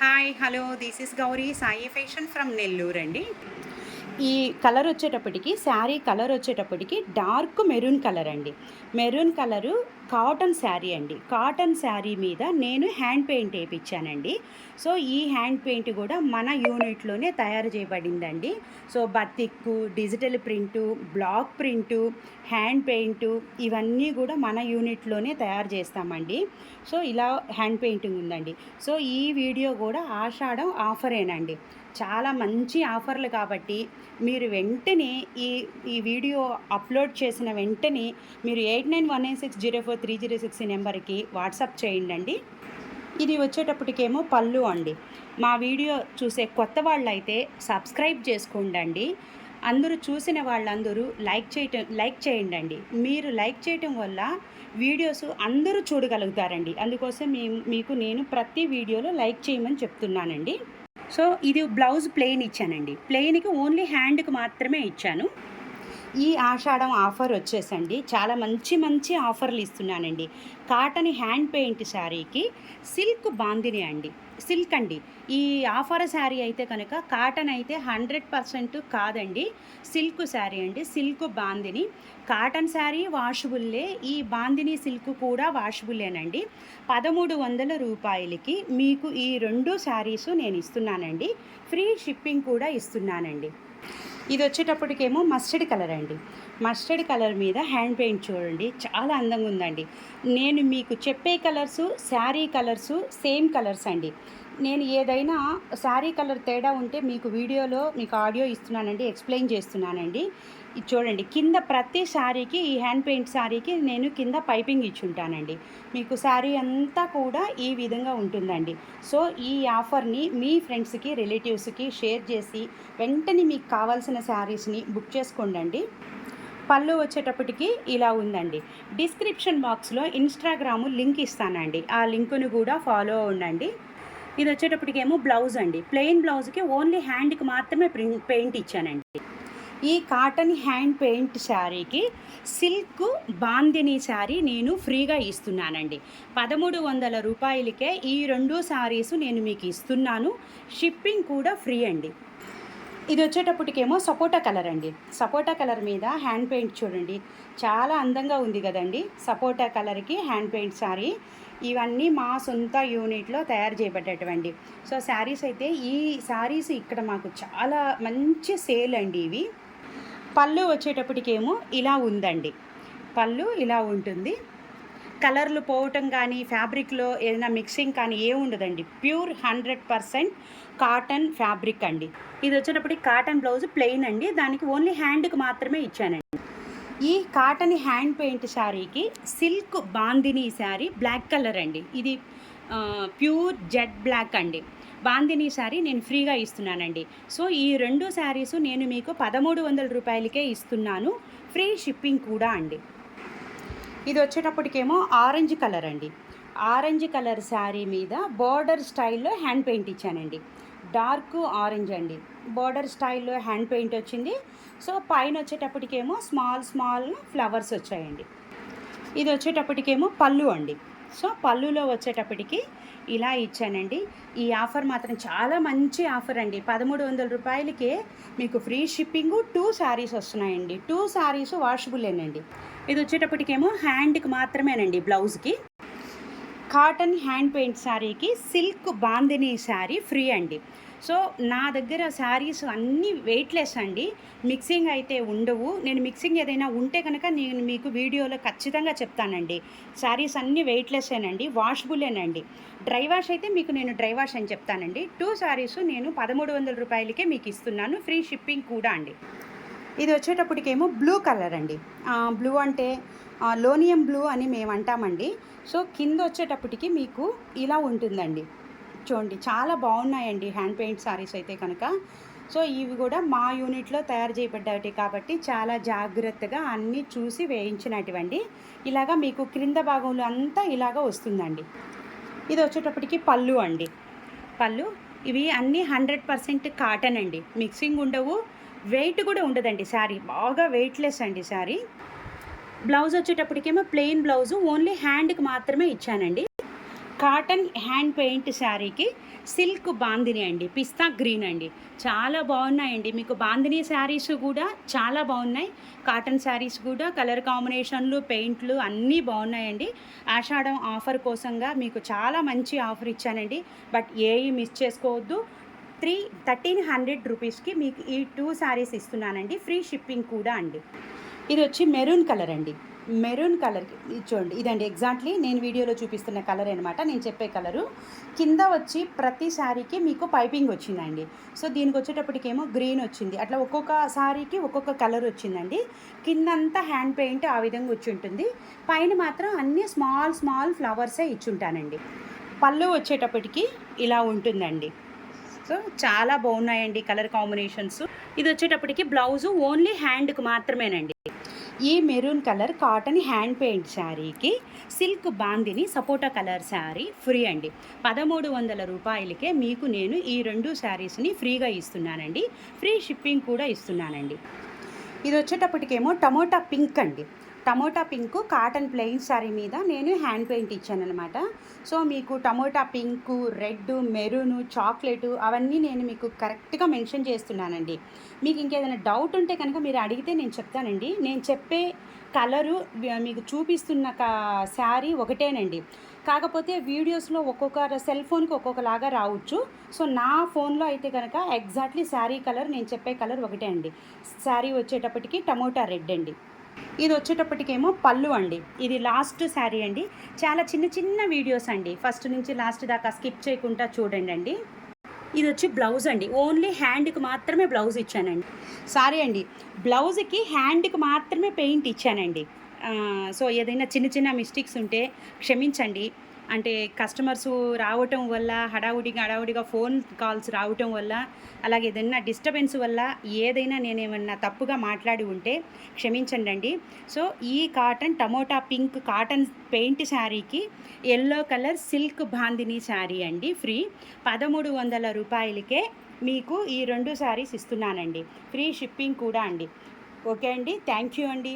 Hi hello this is Gauri Sai fashion from Nellore అండి. ఈ colour వచ్చేటప్పటికి శారీ కలర్ వచ్చేటప్పటికి డార్క్ మెరూన్ కలర్ అండి. మెరూన్ కలరు కాటన్ శారీ అండి. కాటన్ శారీ మీద నేను హ్యాండ్ పెయింట్ వేయించానండి. సో ఈ హ్యాండ్ పెయింట్ కూడా మన యూనిట్లోనే తయారు చేయబడిందండి. సో బతిక్కు, digital print, block print, hand paint ఇవన్నీ కూడా మన యూనిట్లోనే తయారు చేస్తామండి. సో ఇలా హ్యాండ్ పెయింటింగ్ ఉందండి. సో ఈ వీడియో కూడా ఆషాఢం ఆఫరేనండి. చాలా మంచి ఆఫర్లు కాబట్టి మీరు వెంటనే ఈ ఈ వీడియో అప్లోడ్ చేసిన వెంటనే మీరు 8919604306 నెంబర్కి వాట్సాప్ చేయండి. ఇది వచ్చేటప్పటికేమో పళ్ళు అండి. మా వీడియో చూసే కొత్త వాళ్ళైతే సబ్స్క్రైబ్ చేసుకోండి. అందరూ చూసిన వాళ్ళందరూ లైక్ చేయండి. మీరు లైక్ చేయటం వల్ల వీడియోస్ అందరూ చూడగలుగుతారండి. అందుకోసం మీకు నేను ప్రతి వీడియోలో లైక్ చేయమని చెప్తున్నానండి. సో ఇది బ్లౌజ్ ప్లెయిన్ ఇచ్చానండి. ప్లెయిన్కి ఓన్లీ హ్యాండ్కి మాత్రమే ఇచ్చాను. ఈ ఆషాఢం ఆఫర్ వచ్చేసండి చాలా మంచి ఆఫర్లు ఇస్తున్నానండి. కాటన్ హ్యాండ్ పెయింట్ శారీకి సిల్క్ బాందిని అండి. సిల్క్ అండి. ఈ ఆఫర్ శారీ అయితే కనుక కాటన్ అయితే 100% కాదండి, సిల్క్ శారీ అండి. సిల్క్ బాందిని. కాటన్ శారీ వాషబుల్లే, ఈ బాందిని సిల్క్ కూడా వాషబుల్లేనండి. 1300 రూపాయలకి మీకు ఈ 2 శారీసు నేను ఇస్తున్నానండి. ఫ్రీ షిప్పింగ్ కూడా ఇస్తున్నానండి. ఇది వచ్చేటప్పటికేమో మస్టర్డ్ కలర్ అండి. మస్టర్డ్ కలర్ మీద హ్యాండ్ పెయింట్ చూడండి, చాలా అందంగా ఉందండి. నేను మీకు చెప్పే colours sari colours same colours అండి. నేను ఏదైనా శారీ కలర్ తేడా ఉంటే మీకు వీడియోలో మీకు ఆడియో ఇస్తున్నానండి, ఎక్స్ప్లెయిన్ చేస్తున్నానండి. ఇది చూడండి, కింద ప్రతి శారీకి ఈ హ్యాండ్ పెయింట్ శారీకి నేను కింద పైపింగ్ ఇచ్చుంటానండి. మీకు శారీ అంతా కూడా ఈ విధంగా ఉంటుందండి. సో ఈ ఆఫర్ని మీ ఫ్రెండ్స్కి, రిలేటివ్స్కి షేర్ చేసి వెంటనే మీకు కావాల్సిన శారీస్ని బుక్ చేసుకోండి. పళ్ళు వచ్చేటప్పటికి ఇలా ఉందండి. డిస్క్రిప్షన్ బాక్స్లో ఇన్స్టాగ్రామ్ లింక్ ఇస్తానండి, ఆ లింకును కూడా ఫాలో అవ్వండి. ఇది వచ్చేటప్పటికేమో బ్లౌజ్ అండి. ప్లెయిన్ బ్లౌజ్కి ఓన్లీ హ్యాండ్కి మాత్రమే పెయింట్ ఇచ్చానండి. ఈ కాటన్ హ్యాండ్ పెయింట్ శారీకి సిల్క్ బాందిని శారీ నేను ఫ్రీగా ఇస్తున్నానండి. 1300 రూపాయలకే ఈ 2 శారీస్ నేను మీకు ఇస్తున్నాను. షిప్పింగ్ కూడా ఫ్రీ అండి. ఇది వచ్చేటప్పటికేమో సపోటా కలర్ అండి. సపోటా కలర్ మీద హ్యాండ్ పెయింట్ చూడండి, చాలా అందంగా ఉంది కదండి. సపోటా కలర్కి హ్యాండ్ పెయింట్ శారీ. ఇవన్నీ మా సొంత యూనిట్లో తయారు చేయబడ్డటువంటి సో శారీస్ అయితే ఈ శారీస్ ఇక్కడ మాకు చాలా మంచి సేల్ అండి ఇవి. పళ్ళు వచ్చేటప్పటికేమో ఇలా ఉందండి. పళ్ళు ఇలా ఉంటుంది. కలర్లు పోవటం కానీ ఫ్యాబ్రిక్లో ఏదైనా మిక్సింగ్ కానీ ఉండదండి. ప్యూర్ 100% కాటన్ ఫ్యాబ్రిక్ అండి. ఇది వచ్చేటప్పటికి కాటన్ బ్లౌజ్ ప్లెయిన్ అండి, దానికి ఓన్లీ హ్యాండ్కి మాత్రమే ఇచ్చానండి. ఈ కాటన్ హ్యాండ్ పెయింట్ శారీకి silk bandhani sari black colour అండి. ఇది ప్యూర్ జెడ్ బ్లాక్ అండి. బాందిని శారీ నేను ఫ్రీగా ఇస్తున్నానండి. సో ఈ 2 శారీసు నేను మీకు 1300 రూపాయలకే ఇస్తున్నాను. ఫ్రీ షిప్పింగ్ కూడా అండి. ఇది వచ్చేటప్పటికేమో ఆరెంజ్ కలర్ అండి. ఆరెంజ్ కలర్ శారీ మీద బార్డర్ స్టైల్లో హ్యాండ్ పెయింట్ ఇచ్చానండి. డార్క్ ఆరెంజ్ అండి. బార్డర్ స్టైల్లో హ్యాండ్ పెయింట్ వచ్చింది. సో పైన వచ్చేటప్పటికేమో స్మాల్ ఫ్లవర్స్ వచ్చాయండి. ఇది వచ్చేటప్పటికేమో పళ్ళు అండి. సో పళ్ళులో వచ్చేటప్పటికి ఇలా ఇచ్చానండి. ఈ ఆఫర్ మాత్రం చాలా మంచి ఆఫర్ అండి. 1300 రూపాయలకే మీకు ఫ్రీ షిప్పింగు 2 శారీస్ వస్తున్నాయండి. 2 శారీస్ వాషబుల్లేనండి. ఇది వచ్చేటప్పటికేమో హ్యాండ్కి మాత్రమేనండి. బ్లౌజ్కి కాటన్ హ్యాండ్ పెయింట్ శారీకి సిల్క్ బాందిని శారీ ఫ్రీ అండి. సో నా దగ్గర శారీస్ అన్నీ వెయిట్లెస్ అండి, మిక్సింగ్ అయితే ఉండవు. నేను మిక్సింగ్ ఏదైనా ఉంటే కనుక నేను మీకు వీడియోలో ఖచ్చితంగా చెప్తానండి. శారీస్ అన్నీ వెయిట్లెస్సేనండి, వాషబుల్లేనండి. డ్రై వాష్ అయితే మీకు నేను డ్రై వాష్ అని చెప్తానండి. 2 శారీస్ నేను 1300 రూపాయలకే మీకు ఇస్తున్నాను. ఫ్రీ షిప్పింగ్ కూడా అండి. ఇది వచ్చేటప్పటికేమో బ్లూ కలర్ అండి. బ్లూ అంటే లోనియం బ్లూ అని మేము అంటామండి. సో కింద వచ్చేటప్పటికి మీకు ఇలా ఉంటుందండి. చూడండి, చాలా బాగున్నాయండి హ్యాండ్ పెయింట్ శారీస్ అయితే కనుక. సో ఇవి కూడా మా యూనిట్లో తయారు చేయబడ్డాయి కాబట్టి చాలా జాగ్రత్తగా అన్నీ చూసి వేయించినటువంటి. ఇలాగా మీకు క్రింద భాగంలో అంతా ఇలాగా వస్తుందండి. ఇది వచ్చేటప్పటికి పళ్ళు అండి. పళ్ళు ఇవి అన్నీ 100% కాటన్ అండి. మిక్సింగ్ ఉండవు, వెయిట్ కూడా ఉండదండి. శారీ బాగా వెయిట్లెస్ అండి శారీ. బ్లౌజ్ వచ్చేటప్పటికేమో ప్లెయిన్ బ్లౌజు ఓన్లీ హ్యాండ్కి మాత్రమే ఇచ్చానండి. కాటన్ హ్యాండ్ పెయింట్ శారీకి సిల్క్ బాందిని అండి, పిస్తా గ్రీన్ అండి. చాలా బాగున్నాయండి. మీకు బాందిని శారీస్ కూడా చాలా బాగున్నాయి. కాటన్ శారీస్ కూడా కలర్ కాంబినేషన్లు, పెయింట్లు అన్నీ బాగున్నాయండి. ఆషాఢం ఆఫర్ కోసంగా మీకు చాలా మంచి ఆఫర్ ఇచ్చానండి. బట్ ఏవి మిస్ చేసుకోవద్దు. 1300 రూపీస్కి మీకు ఈ 2 శారీస్ ఇస్తున్నానండి. ఫ్రీ షిప్పింగ్ కూడా అండి. ఇది వచ్చి మెరూన్ కలర్ అండి. మెరూన్ కలర్కి ఇది చూడండి, ఇదండి ఎగ్జాక్ట్లీ నేను వీడియోలో చూపిస్తున్న కలర్ అనమాట, నేను చెప్పే కలరు. కింద వచ్చి ప్రతి శారీకి మీకు పైపింగ్ వచ్చిందండి. సో దీనికి వచ్చేటప్పటికేమో గ్రీన్ వచ్చింది. అట్లా ఒక్కొక్క శారీకి ఒక్కొక్క కలర్ వచ్చిందండి. కిందంతా హ్యాండ్ పెయింట్ ఆ విధంగా వచ్చి ఉంటుంది. పైన మాత్రం అన్నీ స్మాల్ స్మాల్ ఫ్లవర్సే ఇచ్చుంటానండి. పళ్ళు వచ్చేటప్పటికి ఇలా ఉంటుందండి. సో చాలా బాగున్నాయండి కలర్ కాంబినేషన్స్. ఇది వచ్చేటప్పటికి బ్లౌజు ఓన్లీ హ్యాండ్కి మాత్రమేనండి. ఈ maroon colour cotton hand paint శారీకి సిల్క్ బాందిని సపోటా కలర్ శారీ ఫ్రీ అండి. 1300 రూపాయలకే మీకు నేను ఈ 2 శారీస్ని ఫ్రీగా ఇస్తున్నానండి. ఫ్రీ షిప్పింగ్ కూడా ఇస్తున్నానండి. ఇది వచ్చేటప్పటికేమో టమోటా పింక్ అండి. Tomato pink cotton plain sari మీద నేను హ్యాండ్ పెయింట్ ఇచ్చానమాట. సో మీకు tomato pink, red, maroon, chocolate అవన్నీ నేను మీకు కరెక్ట్గా మెన్షన్ చేస్తున్నానండి. మీకు ఇంకేదైనా డౌట్ ఉంటే కనుక మీరు అడిగితే నేను చెప్తానండి. నేను చెప్పే కలరు మీకు చూపిస్తున్న శారీ ఒకటేనండి. కాకపోతే వీడియోస్లో ఒక్కొక్క సెల్ ఫోన్కి ఒక్కొక్కలాగా రావచ్చు. సో నా ఫోన్లో అయితే కనుక ఎగ్జాక్ట్లీ శారీ కలర్ నేను చెప్పే కలర్ ఒకటే అండి. శారీ వచ్చేటప్పటికి టమోటా రెడ్ అండి. ఇది వచ్చేటప్పటికేమో పళ్ళు అండి. ఇది లాస్ట్ శారీ అండి. చాలా చిన్న చిన్న వీడియోస్ అండి, ఫస్ట్ నుంచి లాస్ట్ దాకా స్కిప్ చేయకుండా చూడండి అండి. ఇది వచ్చి బ్లౌజ్ అండి. ఓన్లీ హ్యాండ్కి మాత్రమే బ్లౌజ్ ఇచ్చానండి. సారీ అండి, బ్లౌజ్కి హ్యాండ్కి మాత్రమే పెయింట్ ఇచ్చానండి. సో ఏదైనా చిన్న చిన్న మిస్టేక్స్ ఉంటే క్షమించండి. అంటే కస్టమర్స్ రావటం వల్ల హడావుడిగా ఫోన్ కాల్స్ రావటం వల్ల, అలాగే ఏదైనా డిస్టర్బెన్స్ వల్ల ఏదైనా నేనేమన్నా తప్పుగా మాట్లాడి ఉంటే క్షమించండి అండి. సో ఈ cotton tomato pink cotton paint శారీకి yellow colour silk bandhani sari అండి ఫ్రీ. 1300 రూపాయలకే మీకు ఈ 2 శారీస్ ఇస్తున్నానండి. ఫ్రీ షిప్పింగ్ కూడా అండి. ఓకే అండి, థ్యాంక్ యూ అండి.